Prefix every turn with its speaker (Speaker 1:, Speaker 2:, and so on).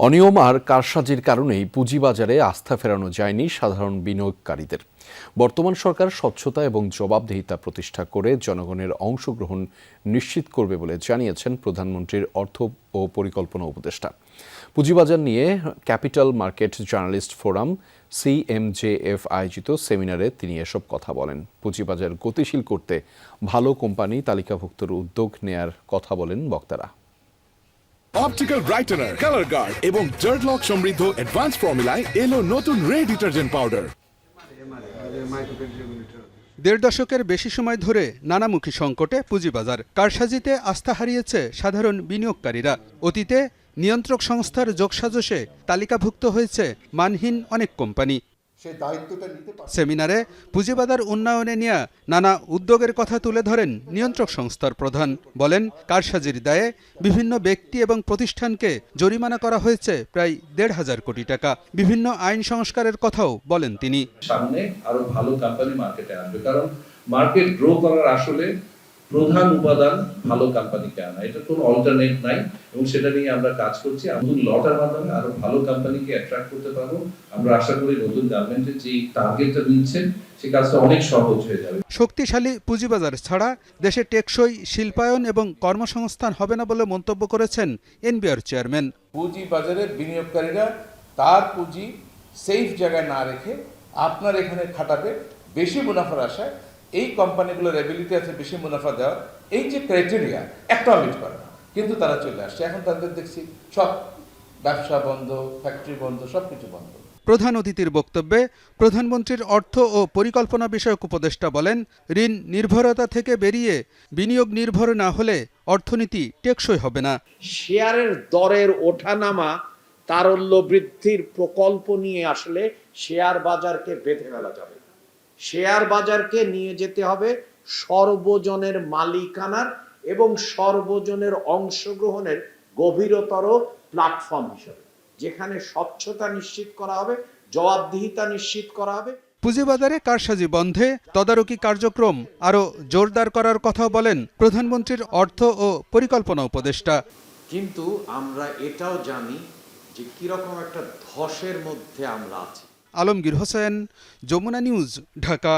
Speaker 1: অনিয়ম আর কারসাজির কারণেই পুঁজিবাজারে আস্থা ফেরানো যায়নি সাধারণ বিনিয়োগকারীদের। বর্তমান সরকার স্বচ্ছতা এবং জবাবদিহিতা প্রতিষ্ঠা করে জনগণের অংশগ্রহণ নিশ্চিত করবে বলে জানিয়েছেন প্রধানমন্ত্রীর অর্থ ও পরিকল্পনা উপদেষ্টা। পুঁজিবাজার নিয়ে capital market journalist forum CMJF আয়োজিত সেমিনারে তিনি এসব কথা বলেন। পুঁজিবাজার গতিশীল করতে ভালো কোম্পানি তালিকাভুক্তর উদ্যোগ নেয়ার কথা বলেন বক্তারা।
Speaker 2: অপটিক্যাল ব্রাইটেনার, কালার গার্ড এবং জার্ট লক সমৃদ্ধ অ্যাডভান্স ফর্মুলায় এলো নতুন রে ডিটারজেন্ট পাউডার।
Speaker 3: ১.৫ দশকের বেশি সময় ধরে নানামুখী সংকটে পুঁজিবাজার। কারসাজিতে আস্থা হারিয়েছে সাধারণ বিনিয়োগকারীরা। অতীতে নিয়ন্ত্রক সংস্থার যোগসাজশে তালিকাভুক্ত হয়েছে মানহীন অনেক কোম্পানি। সেমিনারে পুঁজিবাজার উন্নয়নে নিয়ে নানা উদ্যোগের কথা তুলে ধরেন নিয়ন্ত্রক সংস্থার প্রধান। বলেন, কারসাজির দায়ে বিভিন্ন ব্যক্তি এবং প্রতিষ্ঠানকে জরিমানা করা হয়েছে প্রায় ১,৫০০ কোটি টাকা। বিভিন্ন আইন সংস্কারের কথাও বলেন তিনি।
Speaker 4: সামনে আরো ভালো কোম্পানি মার্কেটে আসবে, কারণ মার্কেট গ্রো করার আসলে প্রধান উপাদান ভালো কোম্পানিকে আনা। এটা কোনো অল্টারনেট নাই এবং সেটা নিয়ে আমরা কাজ করছি। নতুন লটার মাধ্যমে আরো ভালো কোম্পানিকে অ্যাট্রাক্ট করতে পারবো। আমরা আশা করি নতুন গভর্নমেন্টের যে টার্গেটটা নিচ্ছেন সেই কাজটা অনেক সহজ হয়ে যাবে।
Speaker 3: শক্তিশালী পুঁজিবাজার ছাড়া দেশে টেকসই শিল্পায়ন এবং কর্মসংস্থান হবে না বলে মন্তব্য করেছেন এনবিআর চেয়ারম্যান।
Speaker 5: পুঁজিবাজারে বিনিয়োগকারীরা তার পুঁজি সেফ জায়গায় না রেখে আপনার এখানে খাটাবে বেশি মুনাফার আশায়। এই কোম্পানিগুলোর এবিলিটি আছে বেশি মুনাফা দেওয়ার, এই যে ক্রাইটেরিয়া একটা মিট করে না, কিন্তু তারা চলে আসছে। এখন তাদের দেখছি সব ব্যবসা বন্ধ, ফ্যাক্টরি বন্ধ, সবকিছু বন্ধ।
Speaker 3: প্রধান অতিথির বক্তব্যে প্রধানমন্ত্রীর অর্থ ও পরিকল্পনা বিষয়ক উপদেষ্টা বলেন, ঋণ নির্ভরতা থেকে বেরিয়ে বিনিয়োগ নির্ভর না হলে অর্থনীতি টেকসই হবে না।
Speaker 6: শেয়ারের দরের ওঠানামা তারল্য বৃদ্ধির প্রকল্প নিয়ে আসলে শেয়ার বাজারকে বেঁধে ফেলা যাবে। শেয়ার বাজারকে নিয়ে যেতে হবে সর্বজনের মালিকানার এবং সর্বজনের অংশগ্রহণের গভীরতর প্ল্যাটফর্ম হিসেবে, যেখানে স্বচ্ছতা নিশ্চিত করা হবে, জবাবদিহিতা নিশ্চিত করা হবে।
Speaker 3: পুঁজিবাজারে কারসাজি বন্ধে তদারকি কার্যক্রম আরও জোরদার করার কথা বলেন প্রধানমন্ত্রীর অর্থ ও পরিকল্পনা উপদেষ্টা।
Speaker 6: কিন্তু আমরা এটাও জানি যে কিরকম একটা ধসের মধ্যে আমরা আছি।
Speaker 3: আলমগীর হোসেন, যমুনা নিউজ, ঢাকা।